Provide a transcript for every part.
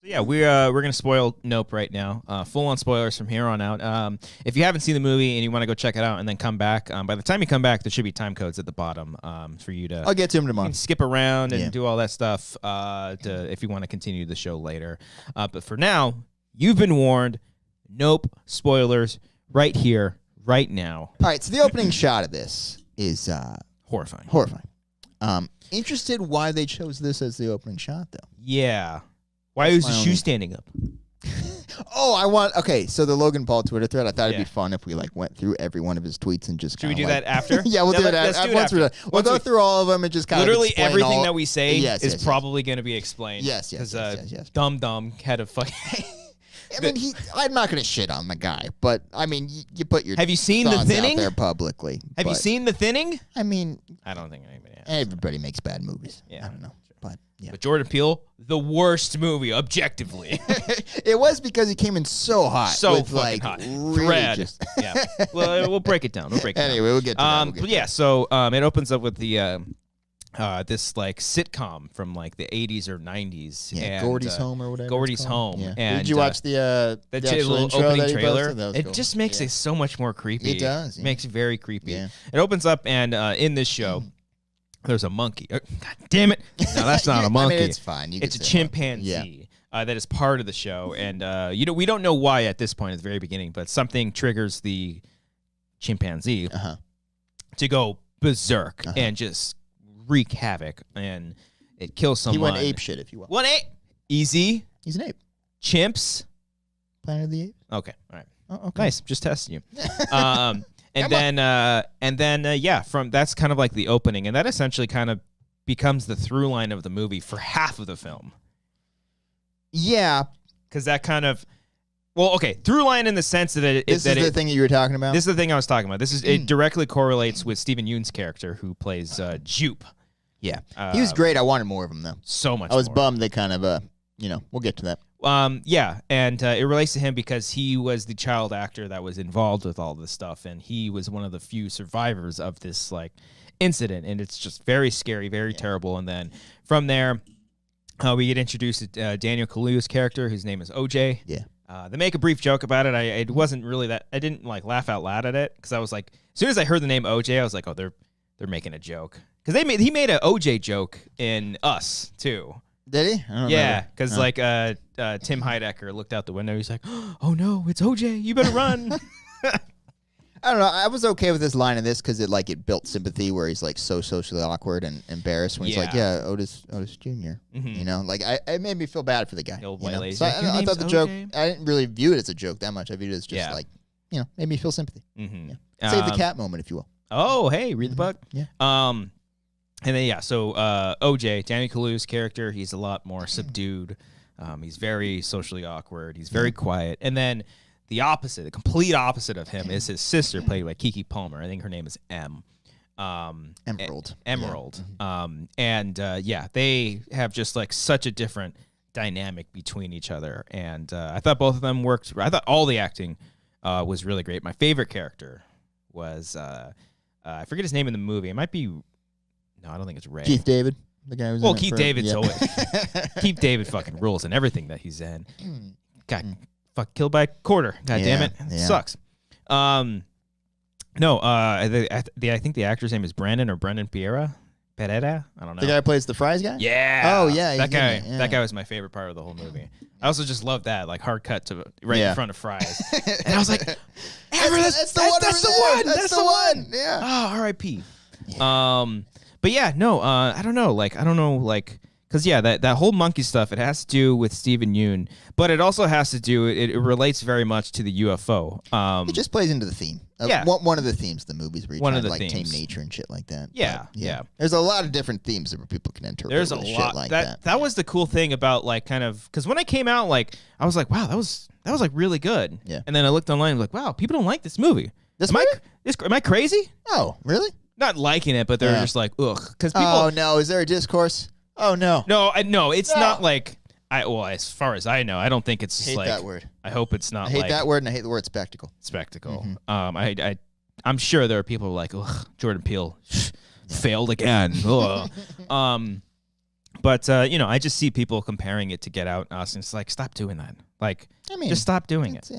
Yeah, we're gonna spoil Nope right now. Full on spoilers from here on out. If you haven't seen the movie and you want to go check it out and then come back, by the time you come back, there should be time codes at the bottom for you to. I'll get to him tomorrow. You can skip around and do all that stuff if you want to continue the show later. But for now, you've been warned. Nope, spoilers right here, right now. All right, so the opening shot of this is Horrifying. Interested why they chose this as the opening shot, though. Yeah. Why was the shoe standing up? Okay, so the Logan Paul Twitter thread, I thought it'd be fun if we went through every one of his tweets and just Should we do that after? Yeah, we'll do it after. Once we're done. We'll go through all of them and just kind of literally everything that we say is probably going to be explained. Yes. Because Dum had a fucking... I mean, I'm not going to shit on the guy, but I mean, you put your Have you seen The Thinning? Out there publicly. Have you seen The Thinning? I mean, I don't think anybody has. Everybody makes bad movies. Yeah. I don't know. But, yeah. But Jordan Peele, the worst movie, objectively. It was because he came in so hot. So fucking hot. Really Thread. Yeah. Well, we'll break it down. Anyway, we'll get to that. But yeah, so it opens up with the this sitcom from the 80s or 90s. Yeah, and, Gordy's Home or whatever. Gordy's Home. Yeah. And, did you watch the little intro opening trailer? It cool. Just makes it so much more creepy. It does. It makes it very creepy. Yeah. It opens up and in this show, there's a monkey. God damn it. No, that's not a monkey. I mean, it's fine. It's a chimpanzee that is part of the show. And, we don't know why at this point at the very beginning, but something triggers the chimpanzee to go berserk and just wreak havoc. And it kills someone. He went ape shit, if you will. What ape? Easy. He's an ape. Chimps. Planet of the Apes. Okay. All right. Oh, okay. Nice. Just testing you. And then, from that's kind of like the opening, and that essentially kind of becomes the through line of the movie for half of the film. Yeah, because that kind of, through line in the sense that this is the thing that you were talking about. This is the thing I was talking about. It directly correlates with Stephen Yeun's character who plays Jupe. Yeah, he was great. I wanted more of him though. So much. I was bummed they kind of, we'll get to that. And it relates to him because he was the child actor that was involved with all this stuff, and he was one of the few survivors of this incident, and it's just very scary, very terrible. And then from there, we get introduced to Daniel Kaluuya's character, whose name is OJ. Yeah. They make a brief joke about it. It wasn't really that. I didn't laugh out loud at it because I was like, as soon as I heard the name OJ, I was like, oh, they're making a joke because he made an OJ joke in Us too. Did he? Yeah, because Tim Heidecker looked out the window. He's like, "Oh no, it's OJ! You better run!" I don't know. I was okay with this line in this because it built sympathy where he's so socially awkward and embarrassed when he's like, "Yeah, Otis Jr." It made me feel bad for the guy. The old white lady. So I thought the joke. I didn't really view it as a joke that much. I viewed it as just made me feel sympathy. Mm-hmm. Yeah. Save the cat moment, if you will. Oh, hey, read the book. Yeah. And then, so OJ, Daniel Kaluuya's character, he's a lot more subdued. He's very socially awkward. He's very quiet. And then the complete opposite of him is his sister, played by Keke Palmer. I think her name is M. Emerald. Emerald. Yeah. They have just such a different dynamic between each other. And I thought both of them worked. I thought all the acting was really great. My favorite character was, I forget his name in the movie. It might be... No, I don't think it's Ray. Keith David, the guy who's Keith David's always Keith David fucking rules in everything that he's in. Got killed by a quarter. God damn it. It sucks. I think the actor's name is Brandon or Brendan Pereira. I don't know. The guy who plays the fries guy? Yeah. Oh yeah. That guy. Yeah. That guy was my favorite part of the whole movie. I also just loved that hard cut to right in front of fries, and I was like, "That's the one. Yeah. Oh, R.I.P. Yeah. But yeah, no, I don't know. Because that whole monkey stuff, it has to do with Stephen Yeun, but it also has to do, it relates very much to the UFO. It just plays into the theme. One of the themes of the movies where you try to tame nature and shit like that. Yeah, but, yeah. There's a lot of different themes that people can interpret. There's a lot shit like that. That was the cool thing about because when I came out, I was like, wow, that was really good. Yeah. And then I looked online and was like, wow, people don't like this movie. Am I crazy? Oh, really? Not liking it, but they're just like, ugh. Because people. Oh no, is there a discourse? Oh no. No, it's not as far as I know, I don't think it's hate that word. I hope it's not. I hate that word, and I hate the word spectacle. Spectacle. Mm-hmm. I'm sure there are people who are like, ugh, Jordan Peele failed again. But I just see people comparing it to Get Out, and it's like, stop doing that. Like, just stop doing it.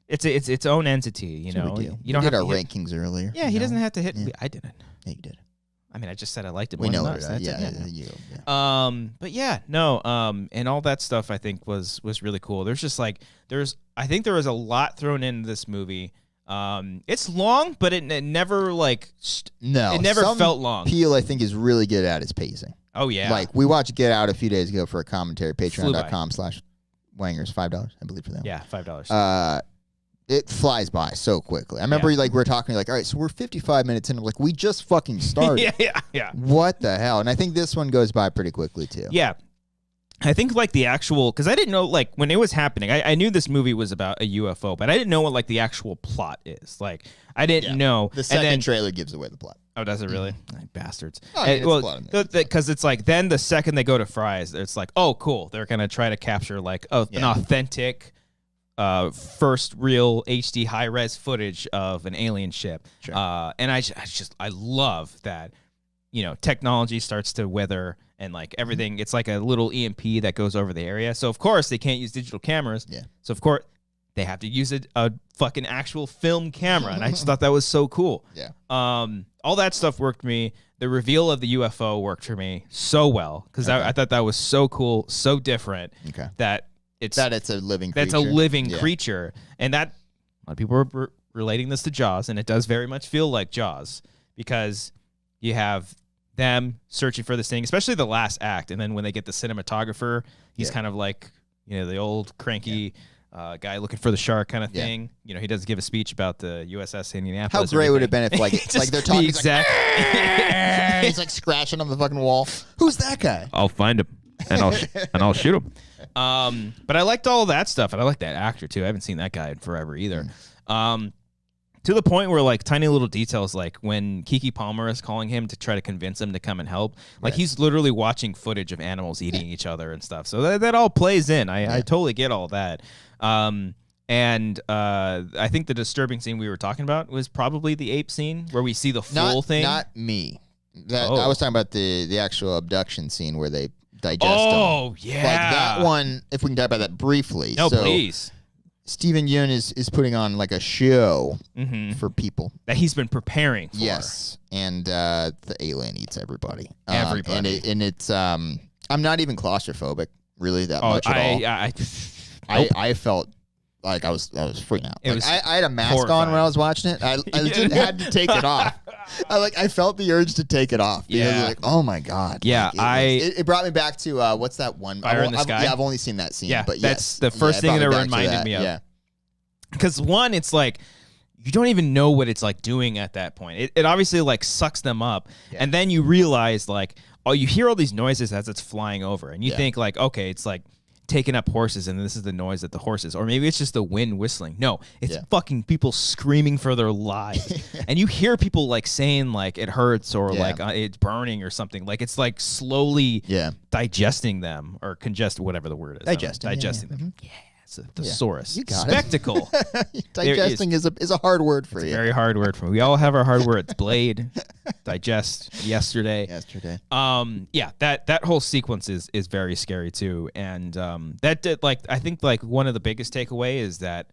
It's its own entity. You know, you don't did have our rankings earlier. Yeah, he doesn't have to hit. Yeah. I didn't. Yeah, you did. I mean, I just said I liked it. We more know than it. us. Yeah. But yeah, no. And all that stuff I think was really cool. There's just like I think there was a lot thrown into this movie. It's long, but it never like it never felt long. Peele, I think, is really good at his pacing. Oh yeah. Like we watched Get Out a few days ago for a commentary. Patreon.com/Wangers, $5, I believe, for them. Yeah, $5. It flies by so quickly. I remember like we were talking like, all right, so we're 55 minutes in. I'm like, we just fucking started. yeah. What the hell? And I think this one goes by pretty quickly too. Yeah. I think like the actual, because I didn't know like when it was happening, I knew this movie was about a UFO, but I didn't know what like the actual plot is. Like I didn't know. The second trailer gives away the plot. Oh, does it really? Bastards. Because it's like then the second they go to Fry's, it's like, oh, cool. They're going to try to capture like an authentic first real HD high-res footage of an alien ship. Sure. And I love that, technology starts to wither and like everything. It's like a little EMP that goes over the area. So, of course, they can't use digital cameras. Yeah. So, of course, they have to use a fucking actual film camera. And I just thought that was so cool. Yeah. All that stuff worked for me. The reveal of the UFO worked for me so well because I thought that was so cool, so different that it's a living creature. That's a living creature. And that a lot of people are relating this to Jaws, and it does very much feel like Jaws because you have them searching for this thing, especially the last act. And then when they get the cinematographer, he's kind of like, the old cranky guy looking for the shark kind of thing. He does give a speech about the USS Indianapolis. How great would it have been if like they're talking exact. He's like scratching on the fucking wall. Who's that guy? I'll find him and I'll shoot him. But I liked all of that stuff, and I like that actor too. I haven't seen that guy in forever either. To the point where like tiny little details, like when Keke Palmer is calling him to try to convince him to come and help, like he's literally watching footage of animals eating each other and stuff. So that all plays in. I totally get all that. And I think the disturbing scene we were talking about was probably the ape scene where we see the full thing. Not me. I was talking about the actual abduction scene where they digest them. Oh, yeah. Like that one, if we can talk about that briefly. No, please. Steven Yeun is putting on like a show for people. That he's been preparing for. Yes. And the alien eats everybody. Everybody. And it's, I'm not even claustrophobic really that much at all. I felt like I was freaking out. I had a mask on when I was watching it. I legit had to take it off. I felt the urge to take it off. Because like, oh my God. Yeah. It brought me back to what's that one? Fire in the Sky? Yeah, I've only seen that scene. Yeah, but that's the first thing that reminded me of. Yeah. Because one, it's like you don't even know what it's like doing at that point. It obviously like sucks them up. Yeah. And then you realize like, you hear all these noises as it's flying over. And you think like, okay, it's like taking up horses and this is the noise that the horses, or maybe it's just the wind whistling. No, it's fucking people screaming for their lives. And you hear people like saying like it hurts or like it's burning or something. Like it's like slowly digesting them or whatever the word is. Digesting them. Yeah. It's a thesaurus. You got Spectacle. Digesting is a hard word for you. It's a very hard word for me. We all have our hard words. Blade, digest, yesterday. Yeah, that whole sequence is very scary too. And that did I think like one of the biggest takeaway is that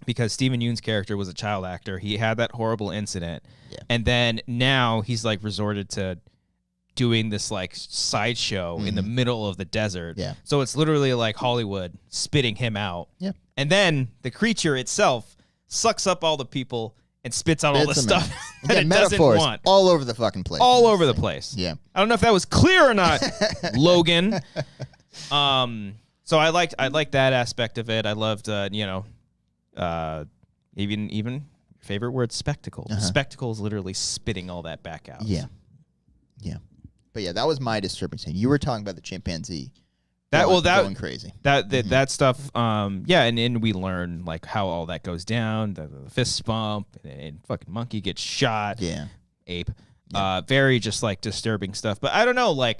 because Steven Yeun's character was a child actor, he had that horrible incident. Yeah. And then now he's like resorted to doing this like sideshow in the middle of the desert. Yeah. So it's literally like Hollywood spitting him out. Yeah. And then the creature itself sucks up all the people and spits out all the stuff that it doesn't want. All over the fucking place. All over the place. Yeah. I don't know if that was clear or not, Logan. So I liked that aspect of it. I loved even your favorite word, spectacle. Spectacle is literally spitting all that back out. Yeah. Yeah. But yeah, that was my disturbing scene. You were talking about the chimpanzee going crazy. That stuff, and we learn like how all that goes down, the fist bump, and fucking monkey gets shot. Yeah. Ape. Yeah. Very just like disturbing stuff. But I don't know, like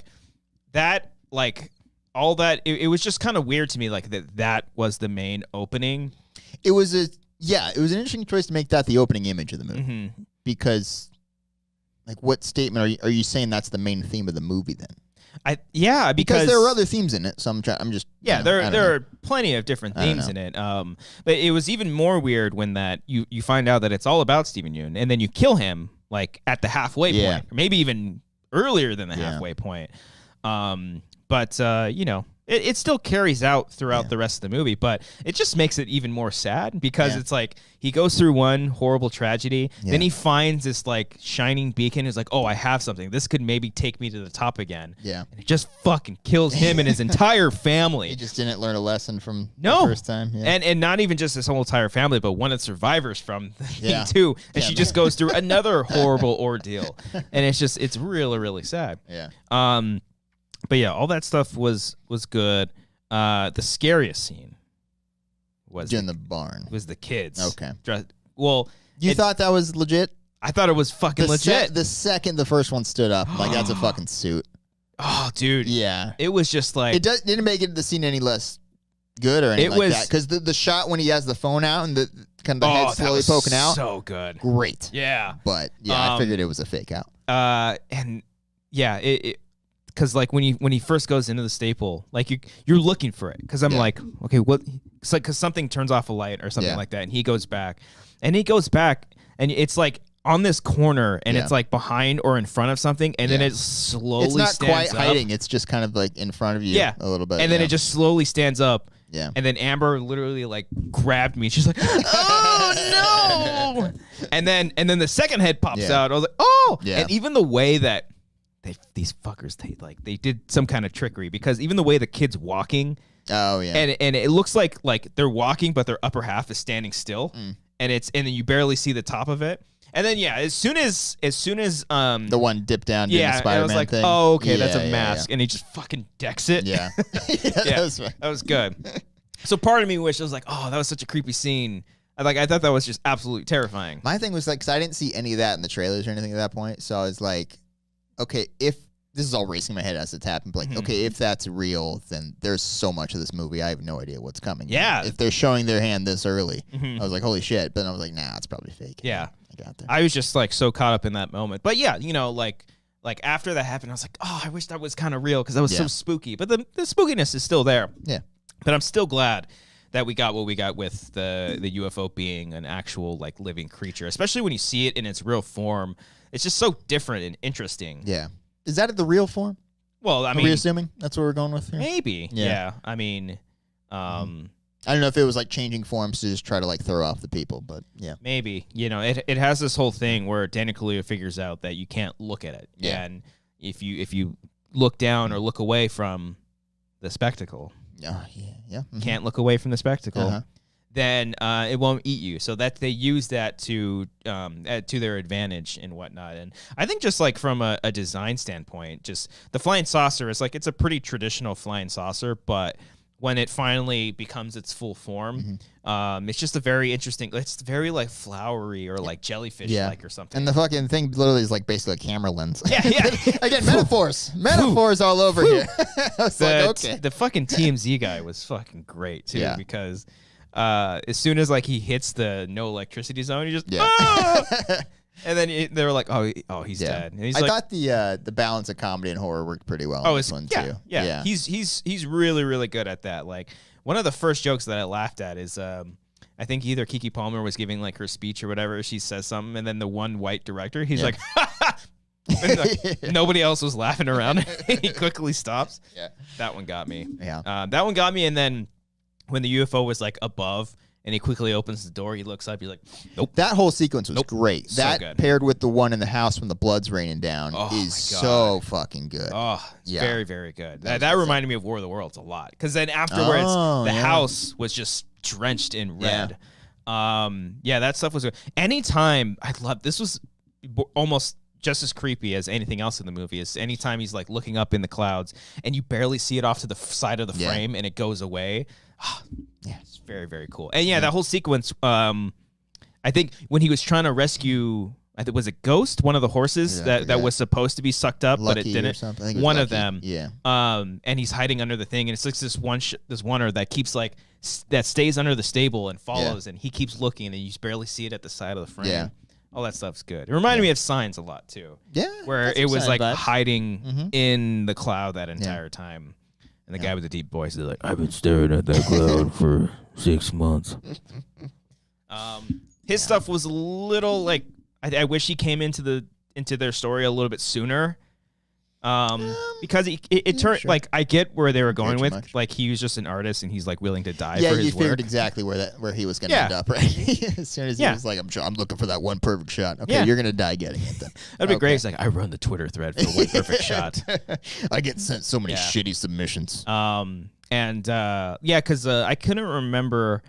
that, like all that, it was just kind of weird to me, like that was the main opening. It was an interesting choice to make that the opening image of the movie. Because like, what statement are you saying that's the main theme of the movie then? Because there are other themes in it. So I'm just there are plenty of different themes in it. But it was even more weird when that you find out that it's all about Steven Yeun, and then you kill him like at the halfway point, or maybe even earlier than the halfway point. But it still carries out throughout the rest of the movie, but it just makes it even more sad because it's like he goes through one horrible tragedy, then he finds this like shining beacon. Is like, oh, I have something. This could maybe take me to the top again. Yeah, and it just fucking kills him and his entire family. He just didn't learn a lesson from the first time. Yeah. And not even just his whole entire family, but one of the survivors from the thing too. And she just goes through another horrible ordeal, and it's really, really sad. Yeah. But yeah, all that stuff was good. The scariest scene was in the barn. Was the kids. Okay. You thought that was legit? I thought it was fucking legit. The second the first one stood up, like that's a fucking suit. Oh, dude. Yeah. It was just like didn't make the scene any less good or anything like that. Because the shot when he has the phone out and the kind of the head slowly poking out. So good. Great. Yeah. But I figured it was a fake out. And yeah, because like when he first goes into the staple, like you're looking for it. Because I'm like, okay, what? It's like because something turns off a light or something like that, and he goes back, and it's like on this corner, and it's like behind or in front of something, and then it slowly. It's not stands quite hiding. It's just kind of like in front of you, a little bit, and then it just slowly stands up. Yeah. And then Amber literally like grabbed me. She's like, "Oh no!" and then the second head pops out. I was like, "Oh!" Yeah. And even the way that these fuckers they did some kind of trickery because even the way the kid's walking. Oh yeah. And it looks like they're walking, but their upper half is standing still, and then you barely see the top of it. And then as soon as the one dipped down doing the Spider-Man I was like, thing. oh okay, that's a mask, and he just fucking decks it. Yeah. That was good. So part of me wished I was like, oh, that was such a creepy scene. I thought that was just absolutely terrifying. My thing was like, because I didn't see any of that in the trailers or anything at that point, so I was like, okay, if this is all racing my head as it's happened, but like, okay, if that's real, then there's so much of this movie I have no idea what's coming. Yeah. If they're showing their hand this early, I was like, holy shit. But I was like, nah, it's probably fake. Yeah. I got there. I was just like so caught up in that moment. But yeah, like after that happened, I was like, oh, I wish that was kind of real because that was so spooky. But the spookiness is still there. Yeah. But I'm still glad that we got what we got with the UFO being an actual like living creature, especially when you see it in its real form. It's just so different and interesting. Yeah. Is that the real form? Well, I mean, are we assuming that's what we're going with here? Maybe. Yeah. I mean, I don't know if it was like changing forms to just try to like throw off the people, but yeah. Maybe. It has this whole thing where Daniel Kaluuya figures out that you can't look at it. Yeah. And if you look down or look away from the spectacle, can't look away from the spectacle, then it won't eat you. So that they use that to their advantage and whatnot. And I think just like from a design standpoint, just the flying saucer is like, it's a pretty traditional flying saucer, but when it finally becomes its full form, it's just a very interesting, it's very like flowery or like jellyfish like or something. And the fucking thing literally is like basically a camera lens. Yeah. Again, metaphors all over here. I was like, okay. The fucking TMZ guy was fucking great too, because as soon as like he hits the no electricity zone, he just and then they were like, oh, he's dead. And he's I thought the balance of comedy and horror worked pretty well in this one too. Yeah. He's really, really good at that. Like one of the first jokes that I laughed at is I think either Keke Palmer was giving like her speech or whatever. She says something, and then the one white director, he's like, and, like nobody else was laughing around. He quickly stops. Yeah, that one got me. Yeah, that one got me. And then when the UFO was like above, and he quickly opens the door, he looks up, he's like, nope. That whole sequence was great. So that good. Paired with the one in the house when the blood's raining down is so fucking good. Oh, it's very, very good. That reminded me of War of the Worlds a lot. Because then afterwards, the house was just drenched in red. That stuff was good. Anytime, this was almost just as creepy as anything else in the movie, is anytime he's like looking up in the clouds and you barely see it off to the side of the frame and it goes away. It's very, very cool. And that whole sequence, I think when he was trying to rescue, I think was it Ghost, one of the horses that was supposed to be sucked up, Lucky but it didn't. I think it was one Lucky. of them. Yeah. And he's hiding under the thing, and it's like this oneer that keeps like that stays under the stable and follows, and he keeps looking, and you just barely see it at the side of the frame. Yeah. All that stuff's good. It reminded me of Signs a lot too. Yeah, where it was like vibes. Hiding in the cloud that entire time, and the guy with the deep voice is like, "I've been staring at that cloud for 6 months." His stuff was a little like I wish he came into their story a little bit sooner. Because it turned like I get where they were going with much. Like he was just an artist and he's like willing to die for his work. Yeah, you figured exactly where he was going to end up, right? As soon as he was like, I'm looking for that one perfect shot. Okay, you're going to die getting it then. That'd be great. It's like I run the Twitter thread for one perfect shot. I get sent so many shitty submissions. Because I couldn't remember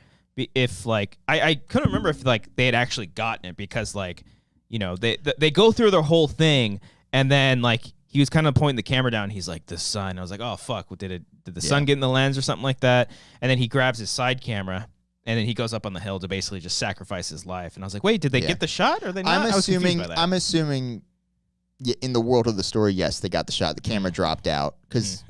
if like I couldn't remember if like they had actually gotten it because like they go through their whole thing and then like. He was kind of pointing the camera down. He's like, the sun. I was like, oh, fuck. Did the sun get in the lens or something like that? And then he grabs his side camera, and then he goes up on the hill to basically just sacrifice his life. And I was like, wait, did they get the shot or they not? I'm assuming in the world of the story, yes, they got the shot. The camera dropped out because,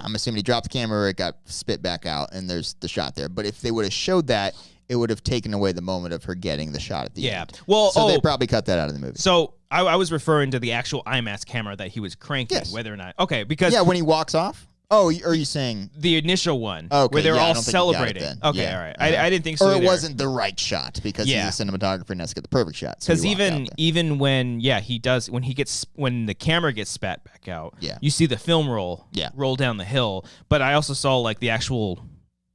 I'm assuming he dropped the camera, it got spit back out, and there's the shot there. But if they would have showed that, it would have taken away the moment of her getting the shot at the end. Well, so they probably cut that out of the movie. So I was referring to the actual IMAX camera that he was cranking, whether or not. Okay, because when he walks off. Oh, are you saying the initial one where they're all celebrating? Okay, all right. I didn't think so. Or it wasn't the right shot because he's a cinematographer and has to get the perfect shot. Because even when he does when the camera gets spat back out, you see the film roll down the hill. But I also saw like the actual.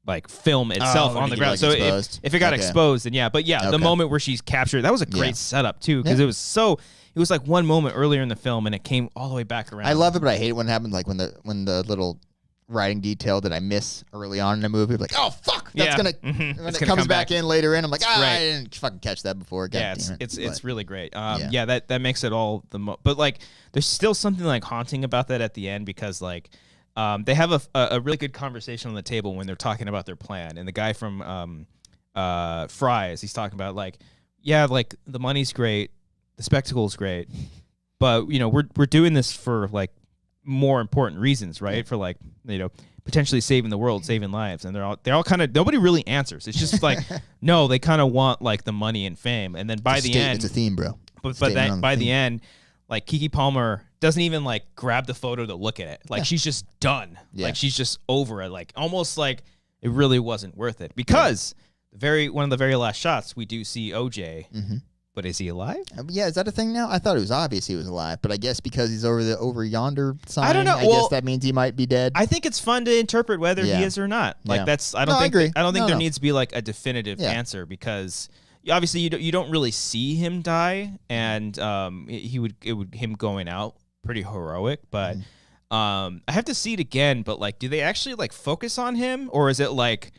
Like film itself on the ground. So if it got exposed, then the moment where she's captured, that was a great setup too, because it was like one moment earlier in the film and it came all the way back around. I love it, but I hate it when it happens like when the little writing detail that I miss early on in the movie, like, oh fuck, that's gonna when it comes back in later in, I'm like, I didn't fucking catch that before. It's really great. That makes it all but like there's still something like haunting about that at the end because like they have a really good conversation on the table when they're talking about their plan. And the guy from Fry's, he's talking about like, like the money's great, the spectacle's great, but we're doing this for like more important reasons, right? For like potentially saving the world, saving lives, and they're all kind of nobody really answers. It's just like no, they kind of want like the money and fame, and then by the end, it's a theme, bro. But by the end. Like Keke Palmer doesn't even like grab the photo to look at it. Like she's just done. Like she's just over it. Like almost like it really wasn't worth it because one of the very last shots we do see OJ. But is he alive? Is that a thing now? I thought it was obvious he was alive, but I guess because he's over yonder sign, I don't know. I guess that means he might be dead. I think it's fun to interpret whether he is or not. Like that's I don't think there needs to be like a definitive answer because. Obviously, you don't really see him die, and him going out pretty heroic. But I have to see it again. But like, do they actually like focus on him, or is it like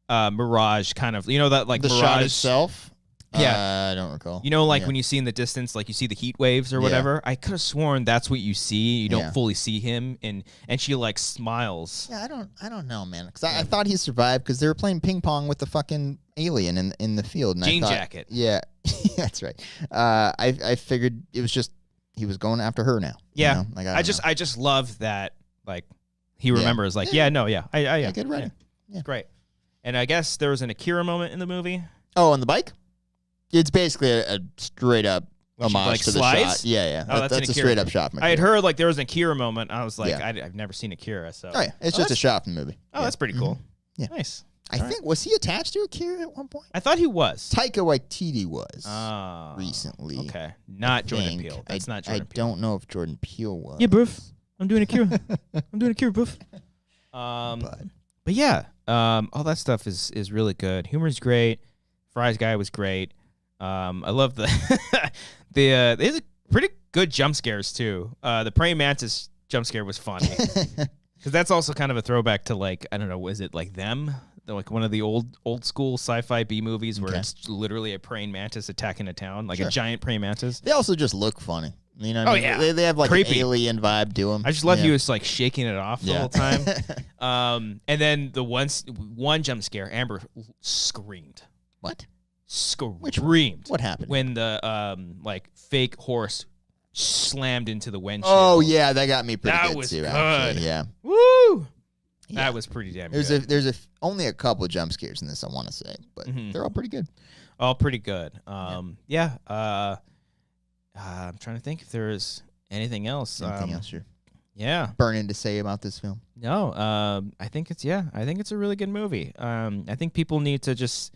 Mirage kind of? That like the Mirage shot itself. I don't recall. When you see in the distance, like you see the heat waves or whatever. I could have sworn that's what you see. You don't fully see him, and she like smiles. Yeah, I don't know, man. Because I thought he survived because they were playing ping pong with the fucking alien in the field. And Jean I thought, jacket. Yeah, that's right. I figured it was just he was going after her now. Yeah, like I just love that. Like he remembers. Like good writing. Yeah, great. And I guess there was an Akira moment in the movie. Oh, on the bike. It's basically a straight up homage to the shot. Yeah. Oh, that's a straight up shot. I had heard like there was an Akira moment. I was like, I've never seen Akira, so it's just a shot from the movie. Oh, that's pretty cool. Yeah, nice. I think was he attached to Akira at one point? I thought he was. Taika Waititi was recently. Okay, not Jordan Peele. That's not Jordan Peele. I don't know if Jordan Peele was. Yeah, bruv. I'm doing Akira. Bruv. But yeah, all that stuff is really good. Humor's great. Fry's guy was great. I love there's pretty good jump scares too. The praying mantis jump scare was funny because that's also kind of a throwback to like I don't know, is it like Them? Like one of the old school sci-fi B movies where it's literally a praying mantis attacking a town, like a giant praying mantis. They also just look funny. You know what I mean? They have like creepy. An alien vibe to them. I just love he was like shaking it off the whole time. And then the one jump scare, Amber screamed. What? Screamed. What happened? When the like fake horse slammed into the windshield. Oh yeah, that got me pretty good was too. Good. Actually. Yeah. Woo! That was pretty damn good. There's only a couple of jump scares in this, I want to say, but they're all pretty good. All pretty good. I'm trying to think if there's anything else. Anything else you're burning to say about this film? No. I think it's a really good movie. I think people need to just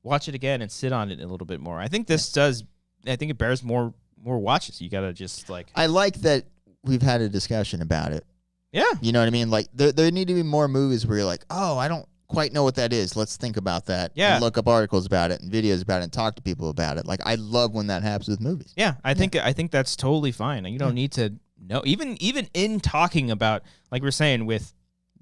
watch it again and sit on it a little bit more. I think I think it bears more watches. You gotta just like. I like that we've had a discussion about it. Yeah. You know what I mean? Like there need to be more movies where you're like, oh, I don't quite know what that is. Let's think about that. Yeah. And look up articles about it and videos about it and talk to people about it. Like I love when that happens with movies. Yeah, I think that's totally fine. You don't need to know even in talking about, like we're saying with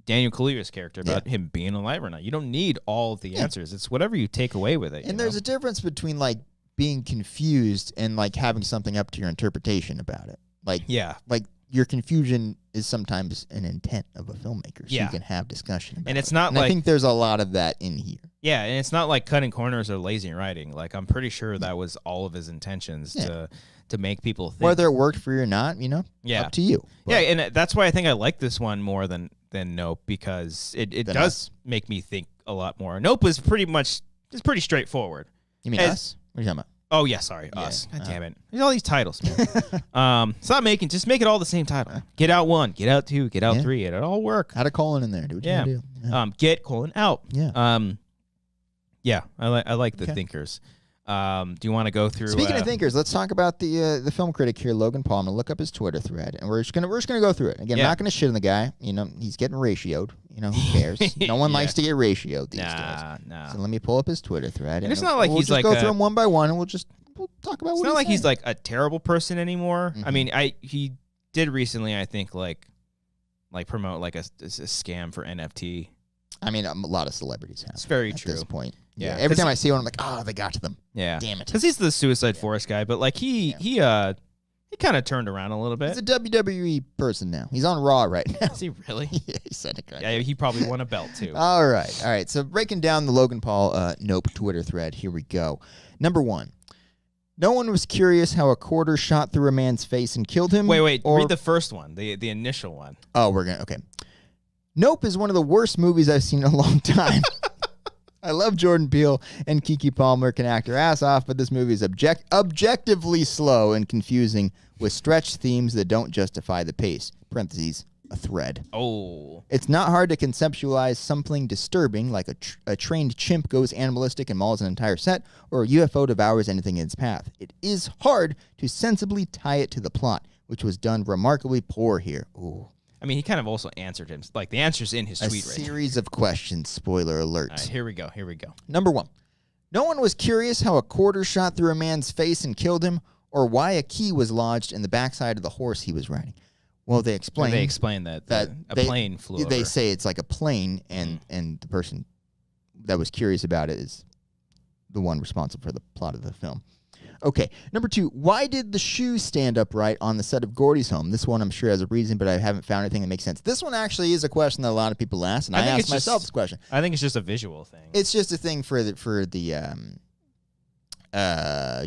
Daniel Kaluuya's character about him being alive or not. You don't need all of the answers. It's whatever you take away with it. And there's a difference between like being confused and like having something up to your interpretation about it. Like like your confusion is sometimes an intent of a filmmaker, so you can have discussion about and it's not it. And like, I think there's a lot of that in here. Yeah, and it's not like cutting corners or lazy writing. Like I'm pretty sure that was all of his intentions to make people think. Whether it worked for you or not, up to you. But and that's why I think I like this one more than Nope, because it does make me think a lot more. Nope is it's pretty straightforward. You mean Us? What are you talking about? Oh yeah, sorry, Us. God damn it! There's all these titles, man. Stop just make it all the same title. Get Out 1, Get Out 2, Get Out 3. It'll all work. Add a colon in there. Do what you do. Yeah. Get Out. Yeah. I like the thinkers. Do you want to go through? Speaking of thinkers, let's talk about the film critic here, Logan Paul. I'm gonna look up his Twitter thread, and we're just gonna go through it again. Not gonna shit on the guy. He's getting ratioed. Who cares? No one likes to get ratioed these days. Nah. So let me pull up his Twitter thread, and it's not like we'll he's just like go through them one by one, and we'll talk about. It's what not like saying. he's like a terrible person anymore. I mean, he did recently, I think, like promote like a scam for NFT. I mean, a lot of celebrities have. It's very at true. This point. Yeah. Every time I see one, I'm like, oh, they got to them. Yeah. Damn it. Because he's the Suicide Forest guy, but like he kind of turned around a little bit. He's a WWE person now. He's on Raw right now. Is he really? Yeah, he said it. Yeah, he probably won a belt too. All right. So breaking down the Logan Paul Nope Twitter thread. Here we go. Number 1. No one was curious how a quarter shot through a man's face and killed him. Wait. Read the first one, the initial one. Oh, okay. Nope is one of the worst movies I've seen in a long time. I love Jordan Peele and Keke Palmer can act her ass off, but this movie is objectively slow and confusing with stretched themes that don't justify the pace. Parentheses, a thread. Oh. It's not hard to conceptualize something disturbing like a trained chimp goes animalistic and mauls an entire set, or a UFO devours anything in its path. It is hard to sensibly tie it to the plot, which was done remarkably poor here. Ooh. I mean, he kind of also answered him. Like, the answer's in his tweet right now. A series of questions. Spoiler alert. All right, here we go. Number 1. No one was curious how a quarter shot through a man's face and killed him, or why a key was lodged in the backside of the horse he was riding. Well, they explain that a plane flew over. They say it's like a plane, and the person that was curious about it is the one responsible for the plot of the film. Okay, number 2, why did the shoe stand upright on the set of Gordy's home? This one I'm sure has a reason, but I haven't found anything that makes sense. This one actually is a question that a lot of people ask, and I asked myself this question. I think it's just a visual thing. It's just a thing for the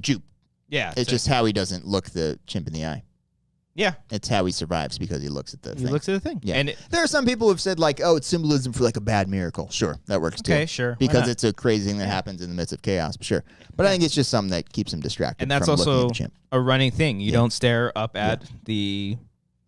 Jupe. Yeah. It's just how he doesn't look the chimp in the eye. Yeah. It's how he survives because he looks at the thing. He looks at the thing. Yeah. And there are some people who've said, like, oh, it's symbolism for, like, a bad miracle. Sure, that works, too. Okay, sure. Because it's a crazy thing that happens in the midst of chaos. Sure. But I think it's just something that keeps him distracted. And that's from also looking at the chimp. a running thing. You don't stare up at the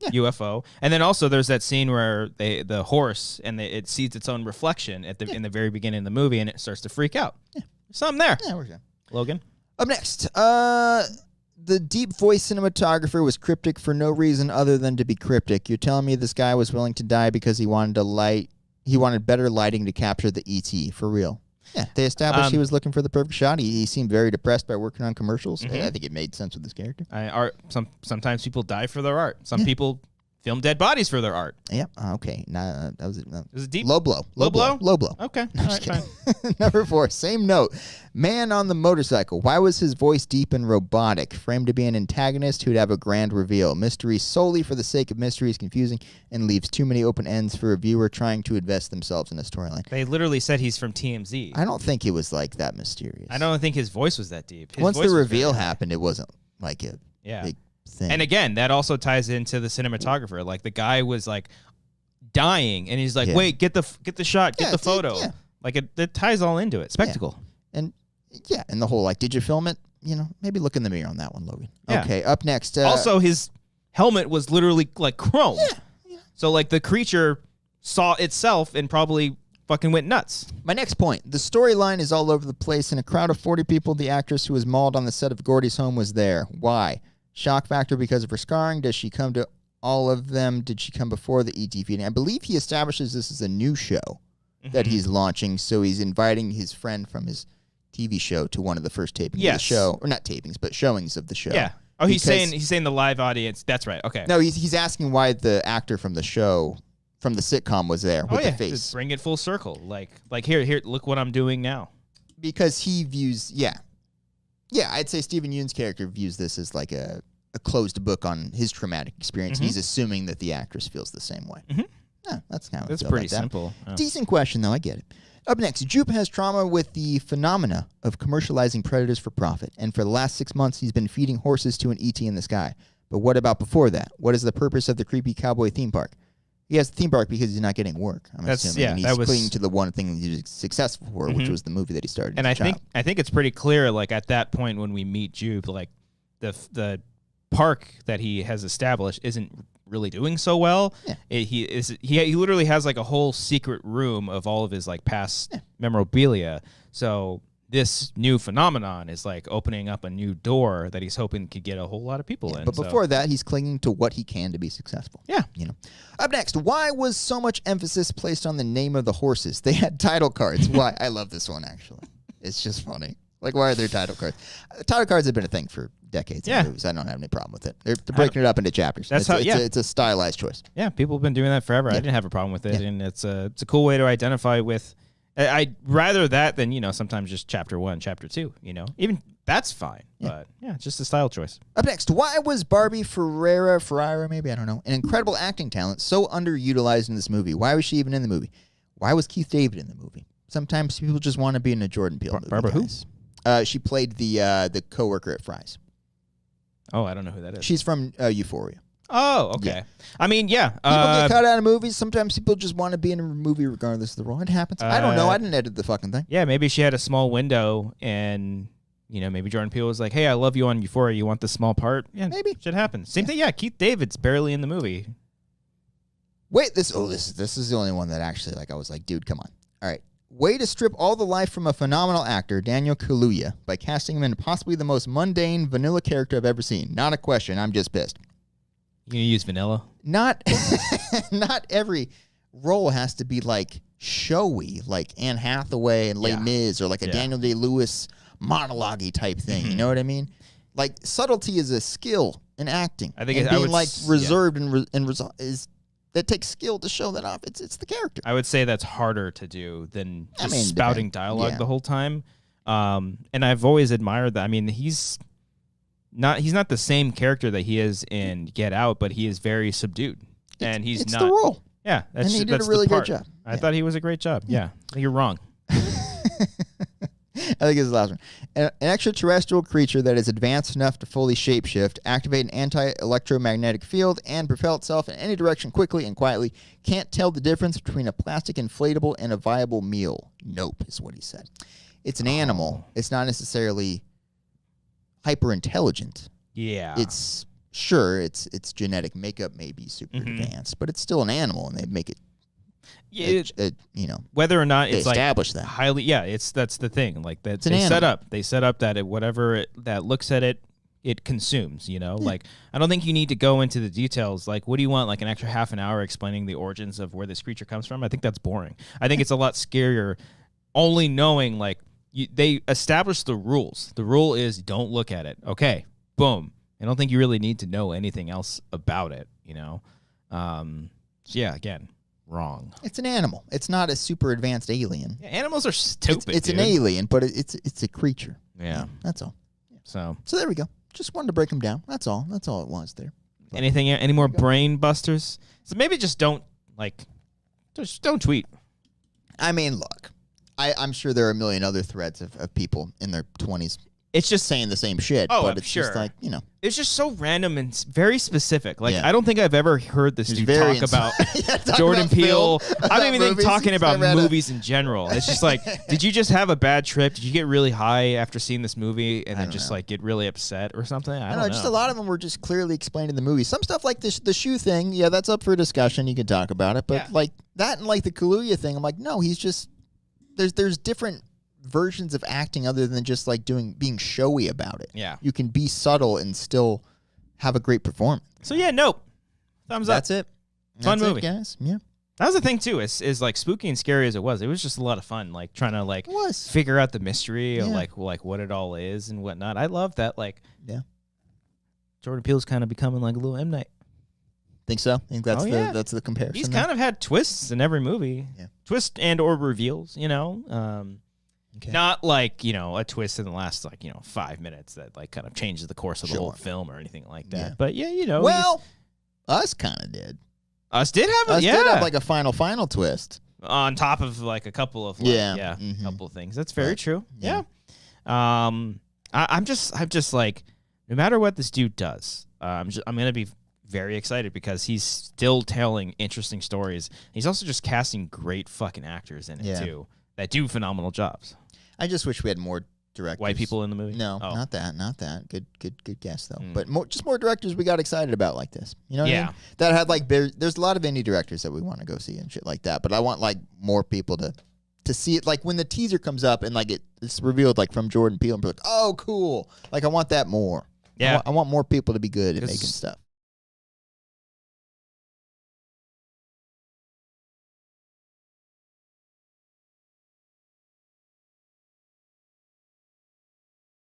UFO. And then also there's that scene where the horse, and it sees its own reflection in the very beginning of the movie, and it starts to freak out. Yeah. There's something there. Yeah, we're good. Logan? Up next, the deep voice cinematographer was cryptic for no reason other than to be cryptic. You're telling me this guy was willing to die because he wanted better lighting to capture the ET, for real. Yeah, they established he was looking for the perfect shot. He seemed very depressed by working on commercials. Mm-hmm. I think it made sense with this character. Sometimes people die for their art. Some people film dead bodies for their art. Yep. Okay. That was it. Was it deep? Low blow. Low blow? Low blow. Okay. No, all right, fine. Number 4, same note. Man on the motorcycle. Why was his voice deep and robotic? Framed to be an antagonist who'd have a grand reveal. Mystery solely for the sake of mystery is confusing and leaves too many open ends for a viewer trying to invest themselves in a storyline. They literally said he's from TMZ. I don't think it was like that mysterious. I don't think his voice was that deep. Once the reveal happened, it wasn't like a big thing. And again, that also ties into the cinematographer. Like, the guy was like dying, and he's like, wait, get the shot, get the photo. Like it ties all into it. Spectacle. And the whole like, did you film it? Maybe look in the mirror on that one, Logan. Okay, up next. Also, his helmet was literally like chrome. Yeah. So like the creature saw itself and probably fucking went nuts. My next point. The storyline is all over the place. In a crowd of 40 people, the actress who was mauled on the set of Gordy's home was there. Why? Shock factor because of her scarring? Does she come to all of them? Did she come before the ET feeding? I believe he establishes this as a new show that he's launching, so he's inviting his friend from his TV show to one of the first tapings of the show. Or not tapings, but showings of the show. Yeah. Oh, he's saying the live audience. That's right. Okay. No, he's asking why the actor from the show, from the sitcom, was there with the face. Just bring it full circle. Like here, look what I'm doing now. Because he views, I'd say Stephen Yeun's character views this as like a closed book on his traumatic experience. He's assuming that the actress feels the same way. Yeah, that's kind of That's pretty simple. Oh. Decent question, though. I get it. Up next, Jupe has trauma with the phenomena of commercializing predators for profit, and for the last 6 months, he's been feeding horses to an ET in the sky. But what about before that? What is the purpose of the creepy cowboy theme park? He has the theme park because he's not getting work. I'm assuming. And he's clinging to the one thing he was successful for, which was the movie that he started. And I think it's pretty clear, like at that point when we meet Jupe, like the park that he has established isn't really doing so well. He literally has like a whole secret room of all of his like past memorabilia. So this new phenomenon is like opening up a new door that he's hoping could get a whole lot of people in. But before that, he's clinging to what he can to be successful. Yeah. Up next, why was so much emphasis placed on the name of the horses? They had title cards. Why? I love this one, actually. It's just funny. Like, why are there title cards? Title cards have been a thing for decades in movies. I don't have any problem with it. They're breaking it up into chapters. It's a stylized choice. Yeah, people have been doing that forever. I didn't have a problem with it, and it's a cool way to identify with. I'd rather that than sometimes just chapter 1, chapter 2. Even that's fine. But it's just a style choice. Up next, why was Barbie Ferreira, maybe, I don't know, an incredible acting talent so underutilized in this movie? Why was she even in the movie? Why was Keith David in the movie? Sometimes people just want to be in a Jordan Peele movie. Barbara who? She played the coworker at Fry's. Oh, I don't know who that is. She's from Euphoria. Oh, okay. Yeah. I mean, yeah. People get cut out of movies. Sometimes people just want to be in a movie regardless of the role. It happens. I don't know. I didn't edit the fucking thing. Yeah, maybe she had a small window and, maybe Jordan Peele was like, hey, I love you on Euphoria. You want this small part? Yeah, maybe. Shit happens. Same thing. Yeah, Keith David's barely in the movie. Wait, this is the only one that actually, I was like, dude, come on. All right. Way to strip all the life from a phenomenal actor, Daniel Kaluuya, by casting him in possibly the most mundane, vanilla character I've ever seen. Not a question. I'm just pissed. You gonna use vanilla? Not every role has to be showy, like Anne Hathaway and Les Mis, or a Daniel Day-Lewis monologue-y type thing. You know what I mean? Subtlety is a skill in acting. I think and being reserved and is that takes skill to show that off. It's the character. I would say that's harder to do than just spouting dialogue the whole time. And I've always admired that. I mean, he's not the same character that he is in Get Out, but he is very subdued. And he's not the role. Yeah, and he did a really good job. I thought he was a great job. Yeah. You're wrong. I think it's the last one. An extraterrestrial creature that is advanced enough to fully shapeshift, activate an anti-electromagnetic field, and propel itself in any direction quickly and quietly can't tell the difference between a plastic inflatable and a viable meal. Nope, is what he said. It's an animal. It's not necessarily hyper intelligent. Yeah. It's genetic makeup may be super advanced, but it's still an animal, and they make it. Yeah, whether or not it's establish that highly. Yeah, that's the thing. That they set up that that looks at it, it consumes. I don't think you need to go into the details. What do you want? An extra half an hour explaining the origins of where this creature comes from? I think that's boring. I think it's a lot scarier only knowing they establish the rules. The rule is don't look at it. Okay, boom. I don't think you really need to know anything else about it. So again. Wrong. It's an animal. It's not a super advanced alien. Yeah, animals are stupid. It's an alien, but it's a creature. Yeah. That's all. Yeah. So there we go. Just wanted to break them down. That's all. That's all it was there. But any more brain busters? So maybe just don't tweet. I mean, look. I'm sure there are a million other threads of people in their 20s. It's just saying the same shit. Oh, but I'm it's sure. just It's just so random and very specific. Like, I don't think I've ever heard this dude talk about Jordan Peele. I don't even think talking about movies in general. It's just like, did you just have a bad trip? Did you get really high after seeing this movie and then just like get really upset or something? I don't know. Just a lot of them were just clearly explained in the movie. Some stuff like the shoe thing, yeah, that's up for discussion. You can talk about it. But like that and like the Kaluuya thing, I'm like, no, he's just, there's different versions of acting other than just like being showy about it. Yeah. You can be subtle and still have a great performance. So yeah, nope. Thumbs up. That's it. Fun movie, guys. Yeah. That was the thing too, is like spooky and scary as it was just a lot of fun, like trying to like figure out the mystery of like what it all is and whatnot. I love that, like Jordan Peele's kind of becoming like a little M. Night. Think so? Think that's the comparison. He's kind of had twists in every movie. Yeah. Twists and or reveals, you know. Not like, you know, a twist in the last, like, you know, 5 minutes that, like, kind of changes the course of the whole film or anything like that. Yeah. But, yeah, you know. Well, Us kind of did. Us did have like, a final twist. On top of, like, a couple of, like, couple of things. That's very true. Yeah. I'm just, like, no matter what this dude does, I'm going to be very excited because he's still telling interesting stories. He's also just casting great fucking actors in it, too, that do phenomenal jobs. I just wish we had more directors. White people in the movie? No, not that. Good guess though. But more directors we got excited about like this. You know what I mean? That had like there's a lot of indie directors that we want to go see and shit like that. But I want like more people to see it. Like when the teaser comes up and like it's revealed like from Jordan Peele and be like, oh cool. Like I want that more. Yeah. I want more people to be good at making stuff.